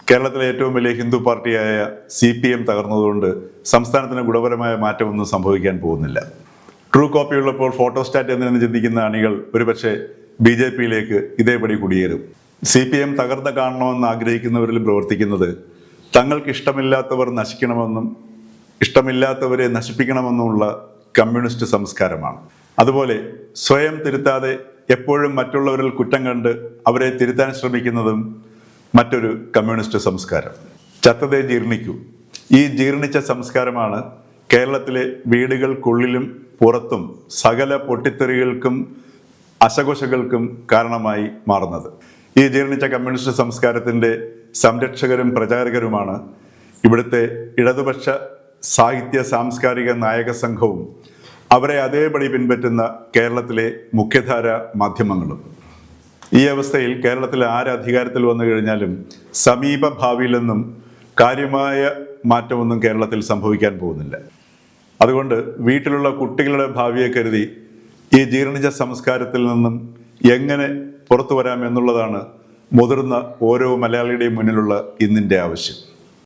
കേരളത്തിലെ ഏറ്റവും വലിയ ഹിന്ദു പാർട്ടിയായ CPM തകർന്നതുകൊണ്ട് സംസ്ഥാനത്തിന് ഗുണപരമായ മാറ്റമൊന്നും സംഭവിക്കാൻ പോകുന്നില്ല. ട്രൂ കോപ്പി ഉള്ളപ്പോൾ ഫോട്ടോസ്റ്റാറ്റ് എന്ന് ചിന്തിക്കുന്ന അണികൾ ഒരുപക്ഷെ BJPയിലേക്ക് ഇതേപടി കുടിയേറും. CPM തകർന്ന് കാണണമെന്ന് ആഗ്രഹിക്കുന്നവരിലും പ്രവർത്തിക്കുന്നത് തങ്ങൾക്ക് ഇഷ്ടമില്ലാത്തവർ നശിക്കണമെന്നും ഇഷ്ടമില്ലാത്തവരെ നശിപ്പിക്കണമെന്നുമുള്ള കമ്മ്യൂണിസ്റ്റ് സംസ്കാരമാണ്. അതുപോലെ സ്വയം തിരുത്താതെ എപ്പോഴും മറ്റുള്ളവരിൽ കുറ്റം കണ്ട് അവരെ തിരുത്താൻ ശ്രമിക്കുന്നതും മറ്റൊരു കമ്മ്യൂണിസ്റ്റ് സംസ്കാരം. ചത്തതേ ജീർണിക്കൂ. ഈ ജീർണിച്ച സംസ്കാരമാണ് കേരളത്തിലെ വീടുകൾക്കുള്ളിലും പുറത്തും സകല പൊട്ടിത്തെറികൾക്കും അശഘോഷകൾക്കും കാരണമായി മാറുന്നത്. ഈ ജീർണിച്ച കമ്മ്യൂണിസ്റ്റ് സംസ്കാരത്തിൻ്റെ സംരക്ഷകരും പ്രചാരകരുമാണ് ഇവിടുത്തെ ഇടതുപക്ഷ സാഹിത്യ സാംസ്കാരിക നായക സംഘവും അവരെ അതേപടി പിൻപറ്റുന്ന കേരളത്തിലെ മുഖ്യധാര മാധ്യമങ്ങളും. ഈ അവസ്ഥയിൽ കേരളത്തിൽ ആര് അധികാരത്തിൽ വന്നു കഴിഞ്ഞാലും സമീപ ഭാവിയിലൊന്നും കാര്യമായ മാറ്റമൊന്നും കേരളത്തിൽ സംഭവിക്കാൻ പോകുന്നില്ല. അതുകൊണ്ട് വീട്ടിലുള്ള കുട്ടികളുടെ ഭാവിയെ കരുതി ഈ ജീർണിച്ച സംസ്കാരത്തിൽ നിന്നും എങ്ങനെ പുറത്തു വരാം എന്നുള്ളതാണ് മുതിർന്ന ഓരോ മലയാളിയുടെയും മുന്നിലുള്ള ഇന്നിൻ്റെ ആവശ്യം.